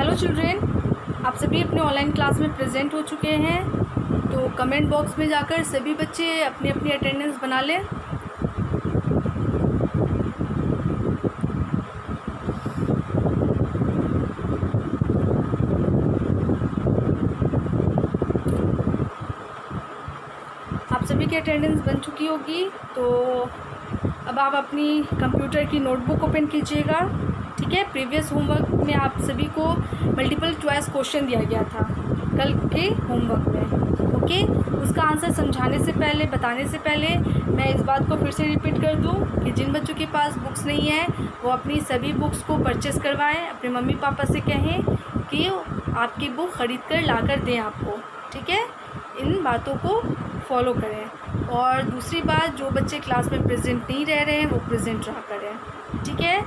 Hello children, आप सभी अपने ऑनलाइन क्लास में प्रेजेंट हो चुके हैं। तो कमेंट बॉक्स में जाकर सभी बच्चे अपनी अपनी अटेंडेंस बना लें। आप सभी की अटेंडेंस बन चुकी होगी। तो अब आप अपनी कंप्यूटर की नोटबुक ओपन कीजिएगा। ठीक है, प्रीवियस होमवर्क में आप सभी को मल्टीपल चॉइस क्वेश्चन दिया गया था कल के होमवर्क में। ओके, उसका आंसर समझाने से पहले, बताने से पहले मैं इस बात को फिर से रिपीट कर दूं कि जिन बच्चों के पास बुक्स नहीं है वो अपनी सभी बुक्स को परचेस करवाएं। अपने मम्मी पापा से कहें कि आपकी बुक ख़रीद कर ला कर दें आपको। ठीक है, इन बातों को फॉलो करें। और दूसरी बात, जो बच्चे क्लास में प्रेजेंट नहीं रह रहे हैं वो प्रेजेंट रहा करें। ठीक है,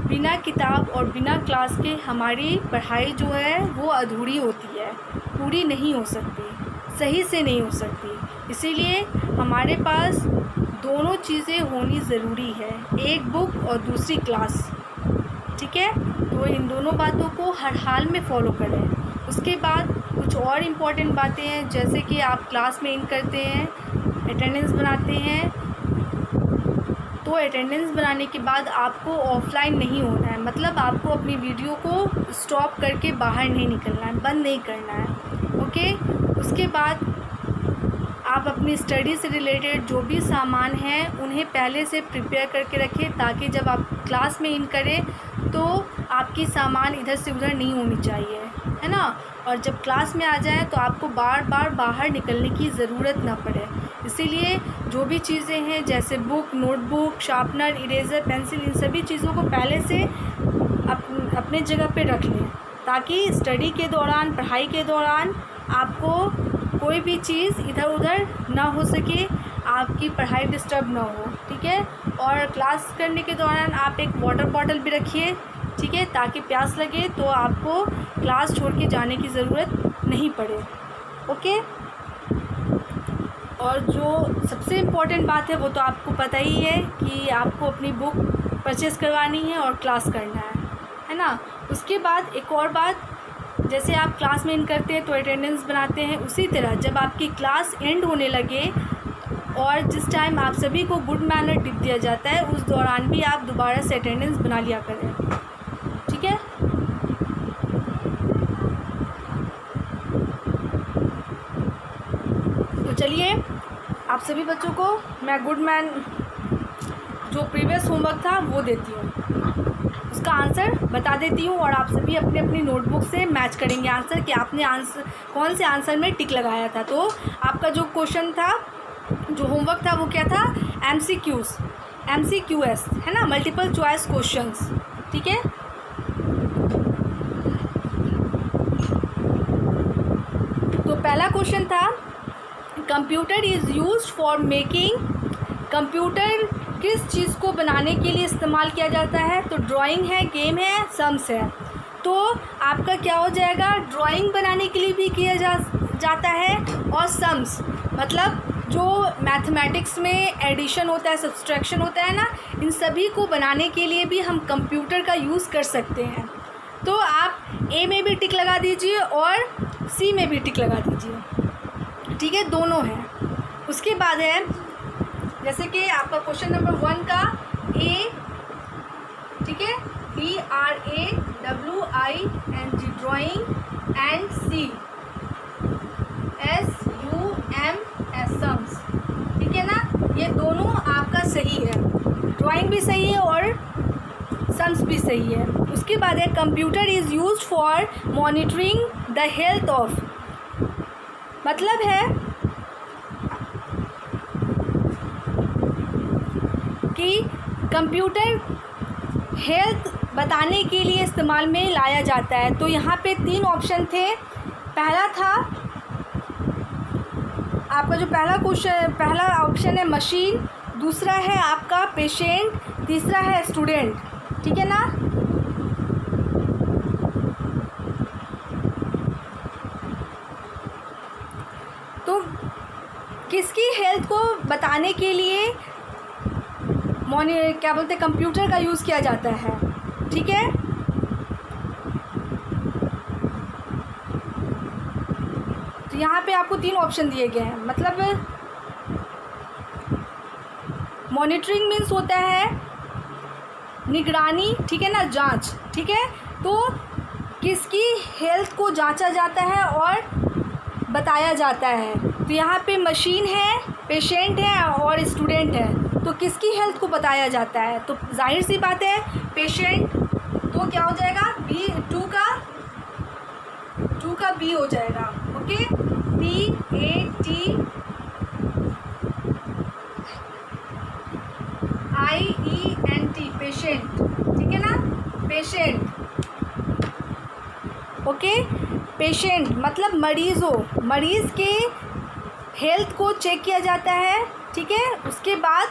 बिना किताब और बिना क्लास के हमारी पढ़ाई जो है वो अधूरी होती है, पूरी नहीं हो सकती, सही से नहीं हो सकती। इसीलिए हमारे पास दोनों चीज़ें होनी ज़रूरी है, एक बुक और दूसरी क्लास। ठीक है, तो इन दोनों बातों को हर हाल में फॉलो करें। उसके बाद कुछ और इम्पॉर्टेंट बातें हैं, जैसे कि आप क्लास में इन करते हैं, अटेंडेंस बनाते हैं, तो अटेंडेंस बनाने के बाद आपको ऑफलाइन नहीं होना है। मतलब आपको अपनी वीडियो को स्टॉप करके बाहर नहीं निकलना है, बंद नहीं करना है। ओके, उसके बाद आप अपनी स्टडी से रिलेटेड जो भी सामान हैं उन्हें पहले से प्रिपेयर करके रखें, ताकि जब आप क्लास में इन करें तो आपकी सामान इधर से उधर नहीं होनी चाहिए, है ना। और जब क्लास में आ जाएं तो आपको बार बार बाहर निकलने की ज़रूरत ना पड़े। इसीलिए जो भी चीज़ें हैं जैसे book, notebook, sharpener, eraser, pencil, इन सभी चीज़ों को पहले से अपने जगह पे रख लें, ताकि स्टडी के दौरान, पढ़ाई के दौरान आपको कोई भी चीज़ इधर उधर ना हो सके, आपकी पढ़ाई डिस्टर्ब ना हो। ठीक है, और क्लास करने के दौरान आप एक वाटर बॉटल भी रखिए। ठीक है, ताकि प्यास लगे तो आपको क्लास छोड़ के जाने की ज़रूरत नहीं पड़े। ओके, और जो सबसे इम्पॉर्टेंट बात है वो तो आपको पता ही है कि आपको अपनी बुक परचेज़ करवानी है और क्लास करना है ना। उसके बाद एक और बात, जैसे आप क्लास में इन करते हैं तो अटेंडेंस बनाते हैं, उसी तरह जब आपकी क्लास एंड होने लगे और जिस टाइम आप सभी को गुड मैनर टिप दिया जाता है उस दौरान भी आप दोबारा से अटेंडेंस बना लिया करें। ठीक है, तो चलिए आप सभी बच्चों को मैं गुड मैन जो प्रीवियस होमवर्क था वो देती हूँ, उसका आंसर बता देती हूँ, और आप सभी अपने अपनी नोटबुक से मैच करेंगे आंसर कि आपने आंसर कौन से आंसर में टिक लगाया था। तो आपका जो क्वेश्चन था, जो होमवर्क था वो क्या था, MCQS है ना, मल्टीपल चॉइस क्वेश्चंस। ठीक है, तो पहला क्वेश्चन था, computer is used for making. Computer किस चीज़ को बनाने के लिए इस्तेमाल किया जाता है? तो ड्राइंग है, गेम है, सम्स है। तो आपका क्या हो जाएगा, ड्राइंग बनाने के लिए भी किया जाता है, और सम्स मतलब जो मैथमेटिक्स में एडिशन होता है, सब्सट्रैक्शन होता है ना, इन सभी को बनाने के लिए भी हम कंप्यूटर का यूज़ कर सकते हैं। तो आप ए में भी टिक लगा दीजिए और सी में भी टिक लगा दीजिए। ठीक है, दोनों हैं। उसके बाद है, जैसे कि आपका क्वेश्चन नंबर 1 का ए, ठीक है, DRAWING drawing, and C SUMS sums. ठीक है ना, ये दोनों आपका सही है, ड्राइंग भी सही है और सम्स भी सही है। उसके बाद है, computer is used for monitoring the health of. मतलब है कि कंप्यूटर हेल्थ बताने के लिए इस्तेमाल में लाया जाता है। तो यहाँ पे 3 ऑप्शन थे। पहला था आपका जो पहला ऑप्शन है मशीन, दूसरा है आपका पेशेंट, तीसरा है स्टूडेंट। ठीक है ना, तो किसकी हेल्थ को बताने के लिए क्या बोलते हैं, कंप्यूटर का यूज़ किया जाता है। ठीक है, यहाँ पे आपको 3 ऑप्शन दिए गए हैं, मतलब मॉनिटरिंग मीन्स होता है निगरानी, ठीक है ना, जांच, ठीक है। तो किसकी हेल्थ को जांचा जाता है और बताया जाता है। तो यहाँ पे मशीन है, पेशेंट है और स्टूडेंट है, तो किसकी हेल्थ को बताया जाता है। तो जाहिर सी बात है पेशेंट, तो क्या हो जाएगा बी, टू का बी हो जाएगा। ओके, PATIENT पेशेंट, ठीक है ना, पेशेंट। ओके, पेशेंट मतलब मरीज़ के हेल्थ को चेक किया जाता है, ठीक है। उसके बाद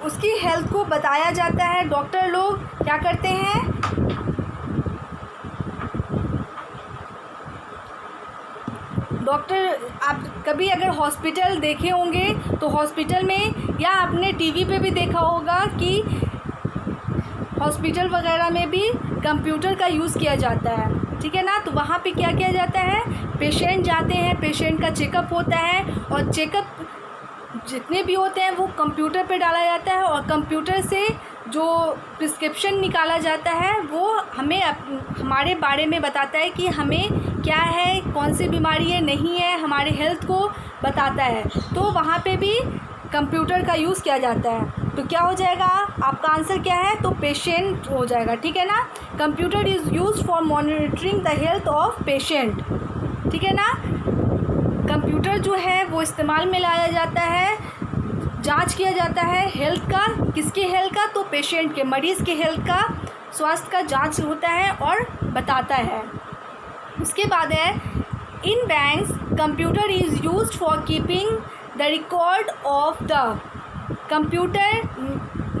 उसकी हेल्थ को बताया जाता है। डॉक्टर लोग क्या करते हैं, डॉक्टर, आप कभी अगर हॉस्पिटल देखे होंगे तो हॉस्पिटल में या आपने टीवी पे भी देखा होगा कि हॉस्पिटल वगैरह में भी कंप्यूटर का यूज़ किया जाता है, ठीक है ना। तो वहाँ पे क्या किया जाता है, पेशेंट जाते हैं, पेशेंट का चेकअप होता है और चेकअप जितने भी होते हैं वो कंप्यूटर पे डाला जाता है और कंप्यूटर से जो प्रिस्क्रिप्शन निकाला जाता है वो हमें हमारे बारे में बताता है कि हमें क्या है, कौन सी बीमारी है, नहीं है, हमारे हेल्थ को बताता है। तो वहाँ पे भी कंप्यूटर का यूज़ किया जाता है। तो क्या हो जाएगा, आपका आंसर क्या है, तो पेशेंट हो जाएगा, ठीक है ना। Computer is used for monitoring the health of patient, ठीक है ना। कंप्यूटर जो है वो इस्तेमाल में लाया जाता है, जांच किया जाता है हेल्थ का, किसके हेल्थ का, तो पेशेंट के, मरीज़ के हेल्थ का, स्वास्थ्य का जांच होता है और बताता है। उसके बाद है in banks computer is used for keeping the record of the computer.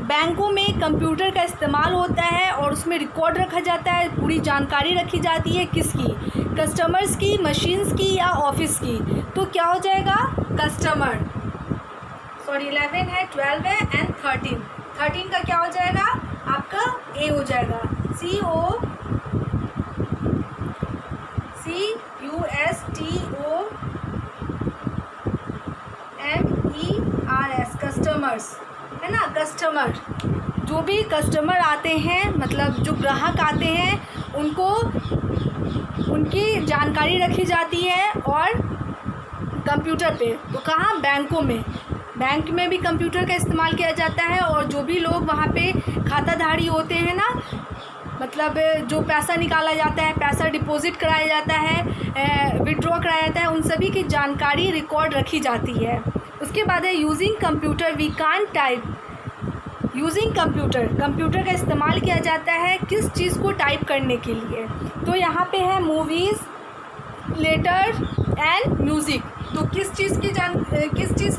बैंकों में कंप्यूटर का इस्तेमाल होता है और उसमें रिकॉर्ड रखा जाता है, पूरी जानकारी रखी जाती है, किसकी, कस्टमर्स की, मशीन्स की या ऑफिस की। तो क्या हो जाएगा, कस्टमर, सॉरी 11 है, 12 है एंड 13 का क्या हो जाएगा, आपका ए हो जाएगा, CUSTOMERS, कस्टमर्स, है ना। कस्टमर, जो भी कस्टमर आते हैं, मतलब जो ग्राहक आते हैं, उनको उनकी जानकारी रखी जाती है और कंप्यूटर पे। तो कहाँ, बैंकों में, बैंक में भी कंप्यूटर का इस्तेमाल किया जाता है और जो भी लोग वहाँ पे खाताधारी होते हैं ना, मतलब जो पैसा निकाला जाता है, पैसा डिपॉजिट कराया जाता है, विड्रॉ कराया जाता है, उन सभी की जानकारी रिकॉर्ड रखी जाती है। उसके बाद है using computer we can type. Using computer का इस्तेमाल किया जाता है किस चीज़ को टाइप करने के लिए। तो यहाँ पे है मूवीज़, लेटर एंड म्यूज़िक। तो किस चीज़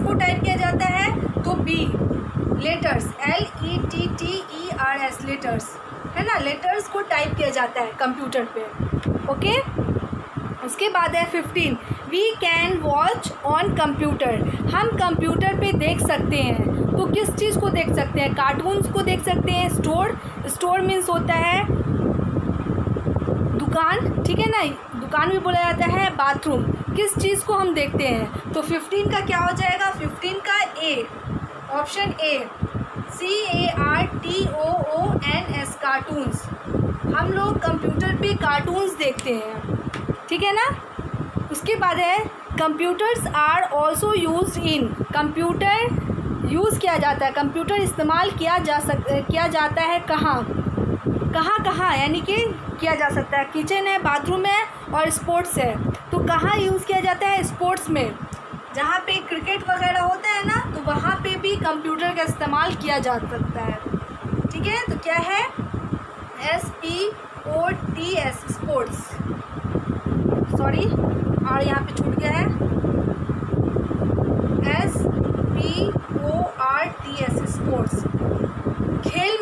को टाइप किया जाता है, तो बी, लेटर्स, LETTERS, लेटर्स, है ना। लेटर्स को टाइप किया जाता है कंप्यूटर पे। ओके, उसके बाद है 15 we can watch on computer. हम कंप्यूटर पे देख सकते हैं। तो किस चीज़ को देख सकते हैं, कार्टून्स को देख सकते हैं। स्टोर मीन्स होता है दुकान, ठीक है ना, दुकान भी बोला जाता है। बाथरूम, किस चीज़ को हम देखते हैं। तो 15 का क्या हो जाएगा, 15 का ए, ऑप्शन ए, CARTOONS, कार्टून्स। हम लोग कंप्यूटर पे कार्टून्स देखते हैं, ठीक है ना। उसके बाद है computers are also used in. Computer use किया जाता है, कंप्यूटर इस्तेमाल किया जाता है कहाँ, यानी कि किया जा सकता है। किचन है, बाथरूम है और स्पोर्ट्स है। तो कहाँ यूज़ किया जाता है, स्पोर्ट्स में, जहाँ पे क्रिकेट वगैरह होता है ना, तो वहाँ पे भी कंप्यूटर का इस्तेमाल किया जा सकता है, ठीक है। तो क्या है, SPORTS, स्पोर्ट्स, सॉरी और यहाँ पे छूट गया है, SPORTS, स्पोर्ट्स। खेल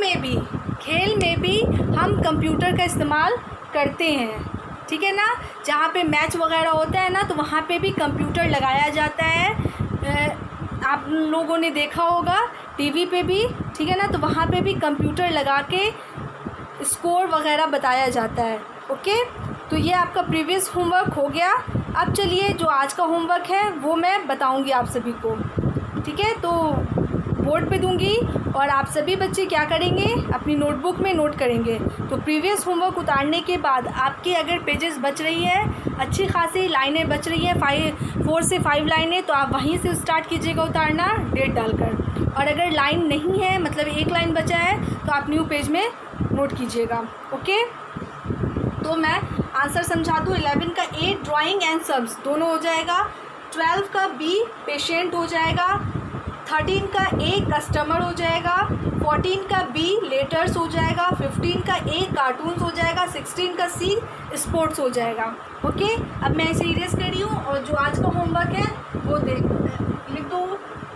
में भी हम कंप्यूटर का इस्तेमाल करते हैं, ठीक है ना। जहाँ पे मैच वगैरह होता है ना, तो वहाँ पे भी कंप्यूटर लगाया जाता है। आप लोगों ने देखा होगा टीवी पे भी, ठीक है ना। तो वहाँ पे भी कंप्यूटर लगा के स्कोर वगैरह बताया जाता है। ओके, तो ये आपका प्रीवियस होमवर्क हो गया। अब चलिए जो आज का होमवर्क है वो मैं बताऊंगी आप सभी को, ठीक है। तो बोर्ड पे दूंगी और आप सभी बच्चे क्या करेंगे, अपनी नोटबुक में नोट करेंगे। तो प्रीवियस होमवर्क उतारने के बाद आपके अगर पेजेस बच रही है, अच्छी खासी लाइनें बच रही हैं, 4 से 5 लाइनें, तो आप वहीं से स्टार्ट कीजिएगा उतारना डेट डालकर। और अगर लाइन नहीं है, मतलब एक लाइन बचा है, तो आप न्यू पेज में नोट कीजिएगा। ओके, तो मैं आंसर समझा दूँ। 11 का ए ड्राइंग एंड सब्स दोनों हो जाएगा, 12 का बी पेशेंट हो जाएगा, 13 का ए कस्टमर हो जाएगा, 14 का बी लेटर्स हो जाएगा, 15 का ए कार्टून्स हो जाएगा, 16 का सी स्पोर्ट्स हो जाएगा। ओके, अब मैं इसे इरेज कर रही हूँ और जो आज का होमवर्क है वो लिख दो।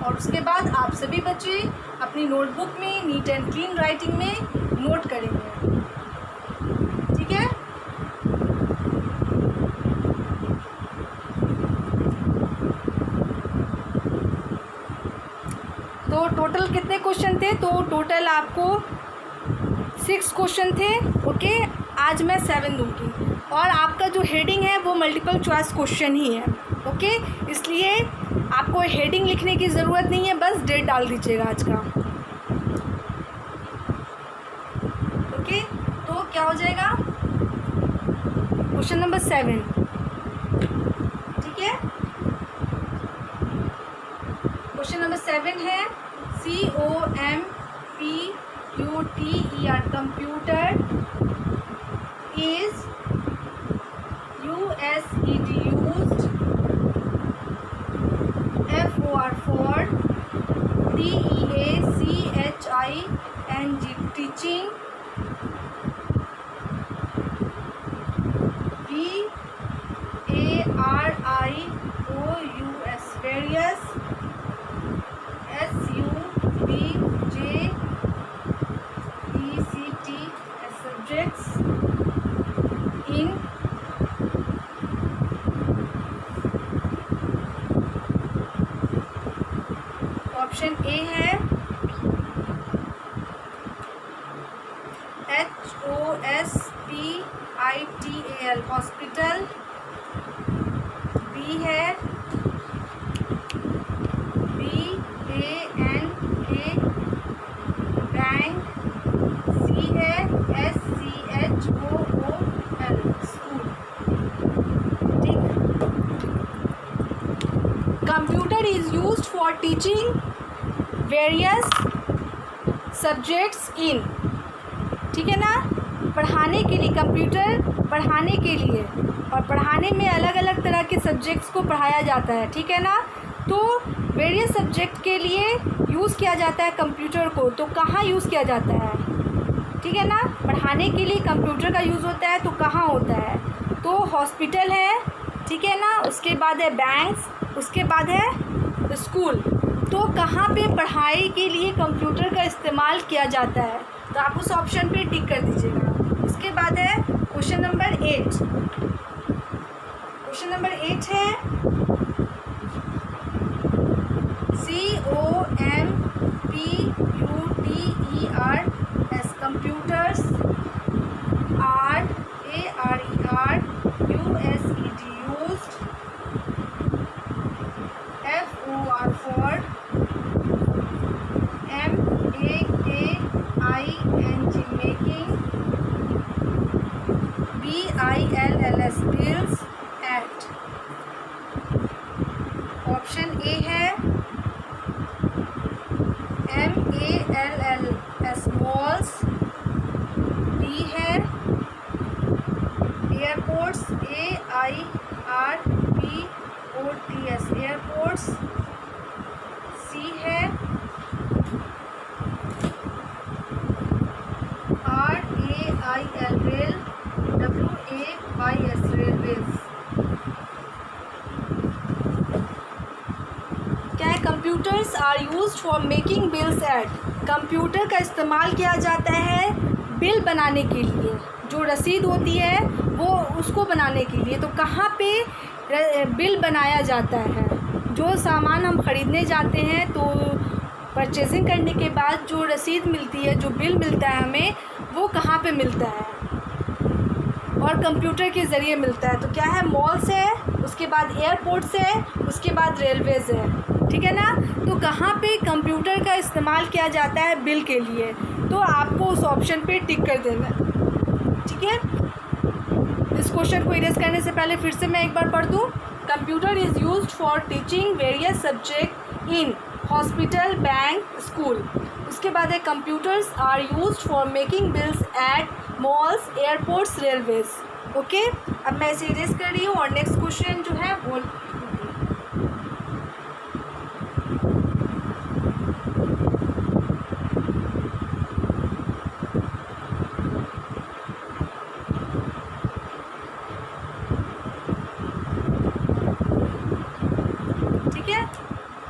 और उसके बाद आप सभी बच्चे अपनी नोटबुक में नीट एंड क्लीन राइटिंग में नोट करेंगे, ठीक है। तो टोटल कितने क्वेश्चन थे, तो टोटल आपको 6 क्वेश्चन थे। ओके, आज मैं 7 दूंगी और आपका जो हेडिंग है वो मल्टीपल चॉइस क्वेश्चन ही है। ओके, इसलिए आपको हेडिंग लिखने की ज़रूरत नहीं है, बस डेट डाल दीजिएगा आज का। ओके, तो क्या हो जाएगा, क्वेश्चन नंबर 7, ठीक है। क्वेश्चन नंबर 7 है COMPUTER computer is USED used, FOR for, TEACHING teaching, VARIOUS various, SUBJECT as subjects in option A है HOSPITAL हॉस्पिटल, बी है BANK बैंक, सी है SCHOOL स्कूल, ठीक। Computer is used for teaching various subjects in, ठीक है ना, पढ़ाने के लिए, कंप्यूटर पढ़ाने के लिए, और पढ़ाने में अलग अलग तरह के सब्जेक्ट्स को पढ़ाया जाता है, ठीक है ना। तो वेरियस सब्जेक्ट के लिए यूज़ किया जाता है कंप्यूटर को, तो कहाँ यूज़ किया जाता है, ठीक है ना। पढ़ाने के लिए कंप्यूटर का यूज़ होता है, तो कहाँ होता है, तो हॉस्पिटल है, ठीक है ना, उसके बाद है बैंक्स, उसके बाद है स्कूल। तो कहाँ पे पढ़ाई के लिए कंप्यूटर का इस्तेमाल किया जाता है, तो आप उस ऑप्शन पे टिक कर दीजिएगा। उसके बाद है क्वेश्चन नंबर 8। क्वेश्चन नंबर 8 है COMPUTERS computers ARERUSED used, FOR for, MAKING making, BILLS bills at। Option A है MALLS malls, डी है एयरपोर्ट्स AIRPORTS एयरपोर्ट्स, सी है RAIL रेल, WAYS रेलवेज। क्या है, computers are used for making bills at, computer का इस्तेमाल किया जाता है बिल बनाने के लिए, जो रसीद होती है वो उसको बनाने के लिए। तो कहाँ पे बिल बनाया जाता है, जो सामान हम ख़रीदने जाते हैं तो परचेजिंग करने के बाद जो रसीद मिलती है, जो बिल मिलता है हमें, वो कहाँ पे मिलता है। और कंप्यूटर के ज़रिए मिलता है। तो क्या है, मॉल्स है, उसके बाद एयरपोर्ट्स है, उसके बाद रेलवेज़ है, ठीक है ना। तो कहाँ पे कंप्यूटर का इस्तेमाल किया जाता है बिल के लिए, तो आपको उस ऑप्शन पे टिक कर देना है, ठीक है। इस क्वेश्चन को इरेज करने से पहले फिर से मैं एक बार पढ़ दूँ। Computer is used for teaching various subject in hospital, bank, school. उसके बाद है computers are used for making bills at malls, airports, railways. Okay, अब मैं इसे इरेज कर रही हूँ और नेक्स्ट क्वेश्चन जो है वो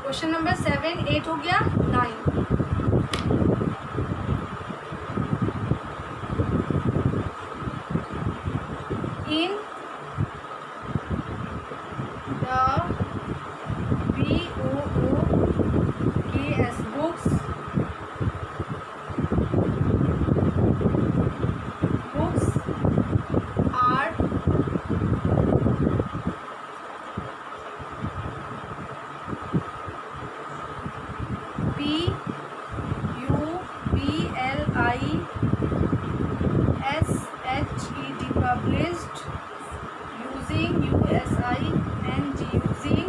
क्वेश्चन नंबर 7, 8 हो गया, 9। In the BOOKS books are PUBLISHED published using using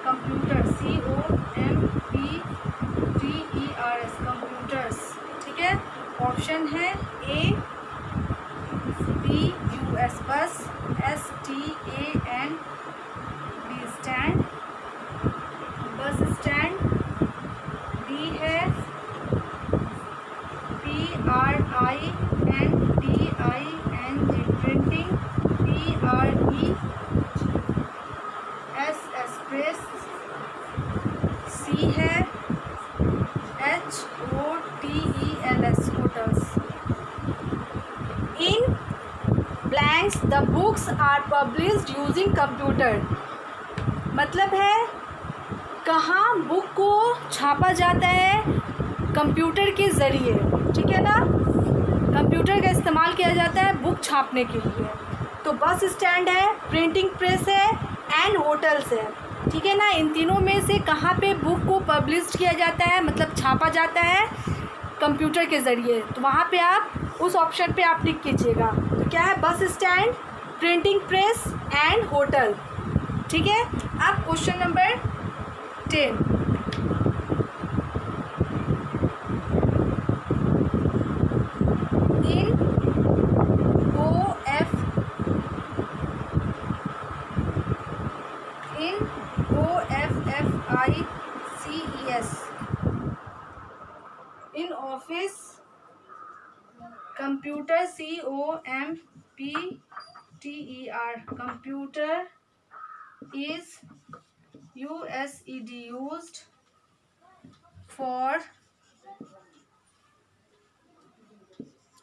computers, COMPUTERS, computers, ठीक है। ऑप्शन है A BUS bus, STAND stand, bus stand. B है PRINTING printing, PRESS press. C है HOTELS hotels. In blanks the books are published using computer, मतलब है कहाँ book को छापा जाता है, कंप्यूटर के ज़रिए, ठीक है ना। कंप्यूटर का इस्तेमाल किया जाता है बुक छापने के लिए। तो बस स्टैंड है, प्रिंटिंग प्रेस है एंड होटल्स है, ठीक है ना। इन तीनों में से कहाँ पे बुक को पब्लिश किया जाता है, मतलब छापा जाता है कंप्यूटर के ज़रिए, तो वहाँ पे आप उस ऑप्शन पे आप टिक कीजिएगा। तो क्या है, बस stand, printing press and hotel, ठीक है। अब question number 10, in OFFICES, in office computer, COMPUTER, computer is used for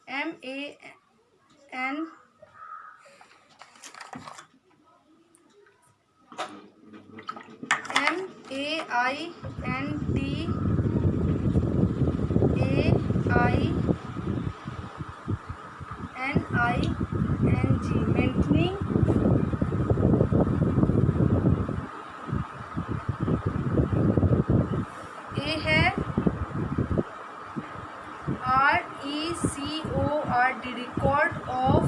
MAN maintaining A है RECORD, record of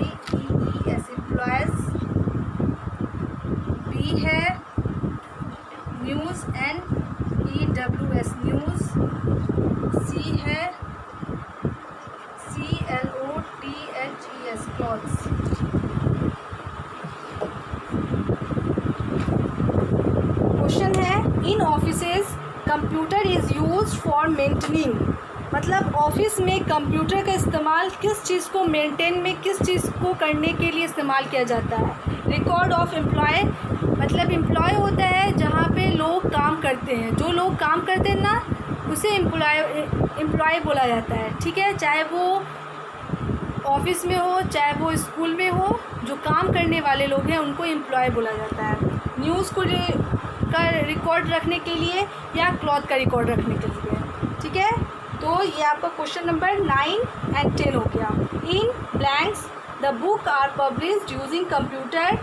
EMPLOYEES, employees। B है न्यूज़, NEWS, न्यूज़। C है CLOTHES, क्लॉथ्स। क्वेश्चन है, in offices computer is used for maintaining, मतलब office में computer का इस्तेमाल किस चीज़ को मेंटेन में, किस चीज़ को करने के लिए इस्तेमाल किया जाता है। रिकॉर्ड ऑफ एम्प्लॉय, मतलब एम्प्लॉय होता है जहाँ पे लोग काम करते हैं, जो लोग काम करते हैं ना उसे एम्प्लॉय बोला जाता है, ठीक है। चाहे वो ऑफिस में हो, चाहे वो स्कूल में हो, जो काम करने वाले लोग हैं उनको एम्प्लॉय बोला जाता है। न्यूज़ को का रिकॉर्ड रखने के लिए या क्लॉथ का रिकॉर्ड रखने के लिए। ठीक है, तो ये आपका क्वेश्चन नंबर 9 एंड 10 हो गया। In blanks the book are published using computer,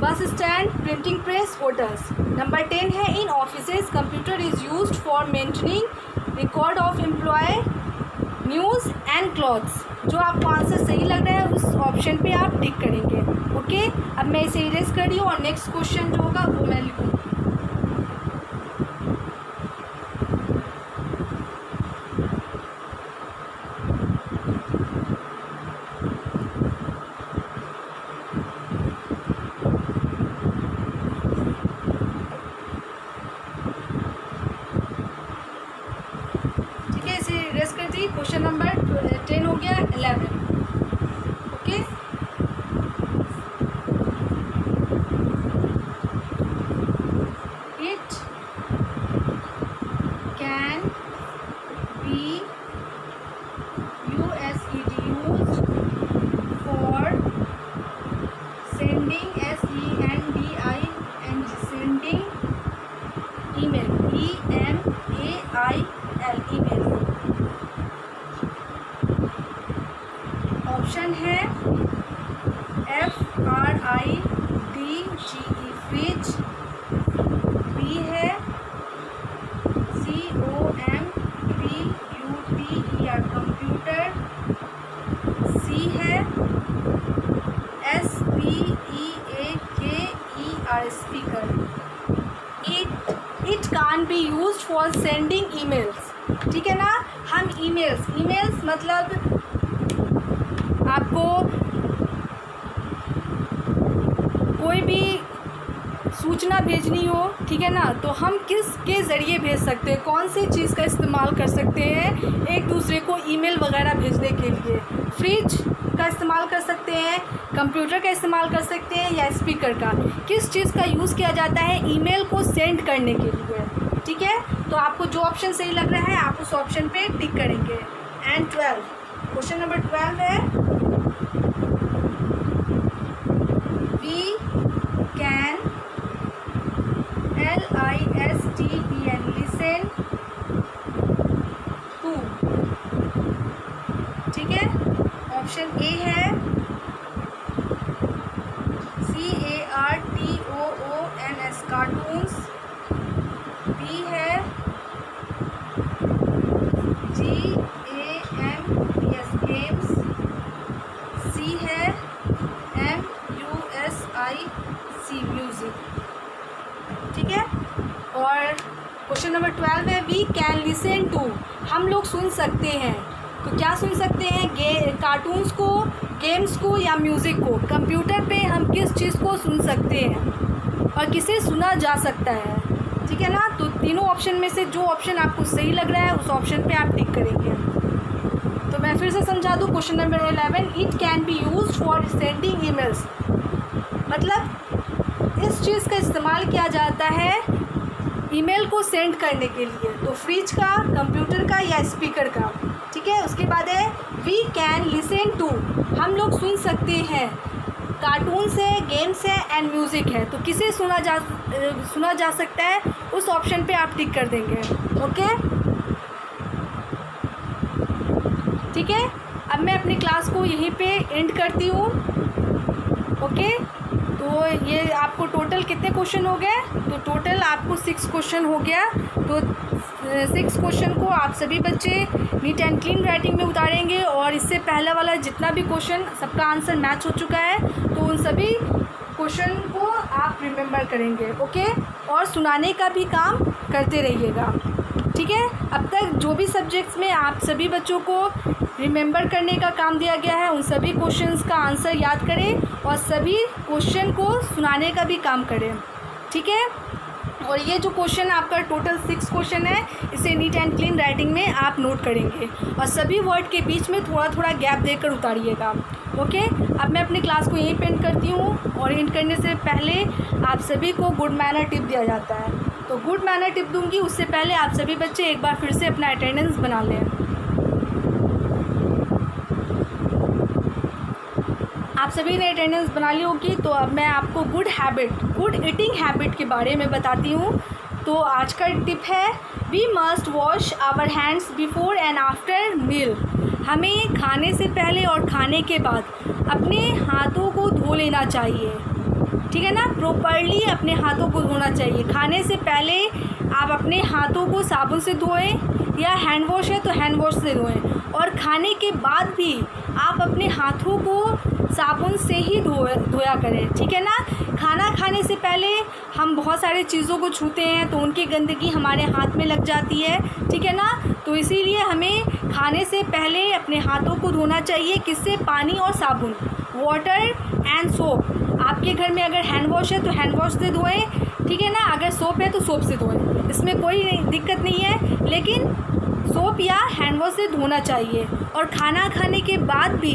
bus stand, printing press, hotels. Number 10 है in offices computer is used for maintaining record of employ, news and clothes. जो आपको आंसर सही लग रहा है उस ऑप्शन पे आप टिक करेंगे। ओके, अब मैं इसे इरेज कर रही हूँ और नेक्स्ट क्वेश्चन जो होगा वो मैं लिखूँगी। क्वेश्चन नंबर 10 हो गया। 11 okay, it can be USED used for sending sending email EMAIL email। Option है FRIDGE फ्रिज, बी है COMPUTER कंप्यूटर, सी है SPEAKER speaker. It can be used for sending emails. ठीक है ना, हम ईमेल्स मतलब आपको कोई भी सूचना भेजनी हो, ठीक है ना, तो हम किसके ज़रिए भेज सकते हैं, कौन सी चीज़ का इस्तेमाल कर सकते हैं एक दूसरे को ईमेल वगैरह भेजने के लिए। फ्रिज का इस्तेमाल कर सकते हैं, कंप्यूटर का इस्तेमाल कर सकते हैं या स्पीकर का। किस चीज़ का यूज़ किया जाता है ईमेल को सेंड करने के लिए। ठीक है, तो आपको जो ऑप्शन सही लग रहा है आप उस ऑप्शन पे टिक करेंगे। एंड 12 क्वेश्चन नंबर 12 है we can LISTEN listen to. ठीक है, ऑप्शन ए है CARTOONS कार्टून्स, बी है GAMES गेम्स, सी है MUSIC म्यूजिक। ठीक है, और क्वेश्चन नंबर 12 है वी कैन लिसन टू, हम लोग सुन सकते हैं। तो क्या सुन सकते हैं, कार्टून्स को, गेम्स को या म्यूज़िक को। कंप्यूटर पे हम किस चीज़ को सुन सकते हैं और किसे सुना जा सकता है। ठीक है ना, तो तीनों ऑप्शन में से जो ऑप्शन आपको सही लग रहा है उस ऑप्शन पे आप टिक करेंगे। तो मैं फिर से समझा दूँ question number 11, it can B used for sending emails, मतलब इस चीज़ का इस्तेमाल किया जाता है ईमेल को सेंड करने के लिए। तो फ्रिज का, कंप्यूटर का या स्पीकर का। ठीक है, उसके बाद है वी कैन लिसन टू, हम लोग सुन सकते हैं, कार्टून्स है, गेम्स है एंड म्यूज़िक है। तो किसे सुना जा सकता है उस ऑप्शन पे आप टिक कर देंगे। ओके, ठीक है, अब मैं अपनी क्लास को यहीं पे एंड करती हूँ। ओके, तो ये आपको टोटल कितने क्वेश्चन हो गए, तो टोटल आपको 6 क्वेश्चन हो गया। तो 6 क्वेश्चन को आप सभी बच्चे नीट एंड क्लीन राइटिंग में उतारेंगे और इससे पहला वाला जितना भी क्वेश्चन सबका आंसर मैच हो चुका है तो उन सभी क्वेश्चन को आप रिमेंबर करेंगे। ओके, और सुनाने का भी काम करते रहिएगा। ठीक है, अब तक जो भी सब्जेक्ट्स में आप सभी बच्चों को रिमेंबर करने का काम दिया गया है उन सभी क्वेश्चंस का आंसर याद करें और सभी क्वेश्चन को सुनाने का भी काम करें। ठीक है, और ये जो क्वेश्चन आपका टोटल 6 क्वेश्चन है इसे नीट एंड क्लीन राइटिंग में आप नोट करेंगे और सभी वर्ड के बीच में थोड़ा थोड़ा गैप देकर उतारिएगा। ओके, अब मैं अपनी क्लास को यहीं पे एंड करती हूँ और एंड करने से पहले आप सभी को गुड मैनर टिप दिया जाता है। तो गुड मैनर टिप दूंगी उससे पहले आप सभी बच्चे एक बार फिर से अपना अटेंडेंस बना लें। आप सभी ने अटेंडेंस बना ली होगी, तो अब मैं आपको गुड ईटिंग हैबिट के बारे में बताती हूँ। तो आज का टिप है, we must wash our hands before and after meal. हमें खाने से पहले और खाने के बाद अपने हाथों को धो लेना चाहिए, ठीक है ना। प्रॉपर्ली अपने हाथों को धोना चाहिए। खाने से पहले आप अपने हाथों को साबुन से धोएं, या हैंड वॉश है तो हैंड वॉश से धोएं, और खाने के बाद भी आप अपने हाथों को साबुन से ही धोया करें, ठीक है ना। खाना खाने से पहले हम बहुत सारी चीज़ों को छूते हैं तो उनकी गंदगी हमारे हाथ में लग जाती है, ठीक है ना। तो इसीलिए हमें खाने से पहले अपने हाथों को धोना चाहिए। किससे? पानी और साबुन, वाटर एंड सोप। आपके घर में अगर हैंड वॉश है तो हैंड वॉश से धोएं, ठीक है ना। अगर सोप है तो सोप से धोएं, इसमें कोई दिक्कत नहीं है, लेकिन सोप या हैंड वॉश से धोना चाहिए। और खाना खाने के बाद भी,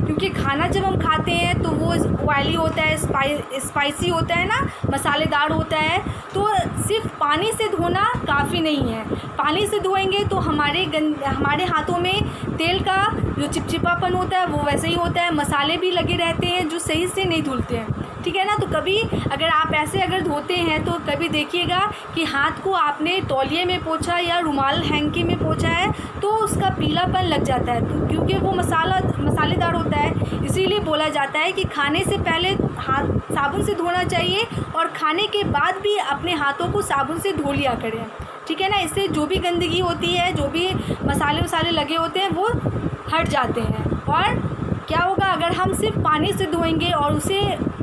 क्योंकि खाना जब हम खाते हैं तो वो ऑयली होता है, स्पाइसी होता है ना, मसालेदार होता है, तो सिर्फ पानी से धोना काफ़ी नहीं है। पानी से धोएंगे तो हमारे हाथों में तेल का जो चिपचिपापन होता है वो वैसे ही होता है, मसाले भी लगे रहते हैं जो सही से नहीं धुलते हैं, ठीक है ना। तो कभी अगर आप ऐसे धोते हैं तो कभी देखिएगा कि हाथ को आपने तौलिए में पोंछा या रुमाल हैंकी में पोंछा है तो उसका पीलापन लग जाता है, तो क्योंकि वो मसालेदार होता है। इसीलिए बोला जाता है कि खाने से पहले हाथ साबुन से धोना चाहिए और खाने के बाद भी अपने हाथों को साबुन से धो लिया करें, ठीक है ना। इससे जो भी गंदगी होती है, जो भी मसाले लगे होते हैं वो हट जाते हैं। और क्या होगा अगर हम सिर्फ पानी से धोएंगे और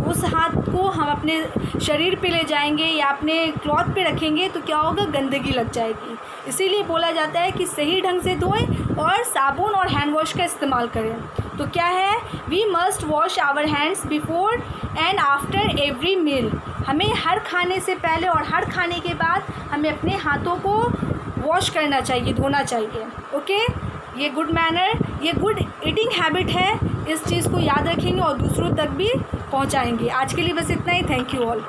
उस हाथ को हम अपने शरीर पे ले जाएंगे या अपने क्लॉथ पे रखेंगे तो क्या होगा, गंदगी लग जाएगी। इसीलिए बोला जाता है कि सही ढंग से धोएं और साबुन और हैंड वॉश का इस्तेमाल करें। तो क्या है, we must wash our hands before and after every meal. हमें हर खाने से पहले और हर खाने के बाद हमें अपने हाथों को वॉश करना चाहिए, धोना चाहिए, ओके। ये गुड मैनर, ये गुड ईटिंग हैबिट है। इस चीज़ को याद रखेंगे और दूसरों तक भी पहुंचाएंगे। आज के लिए बस इतना ही। Thank you all.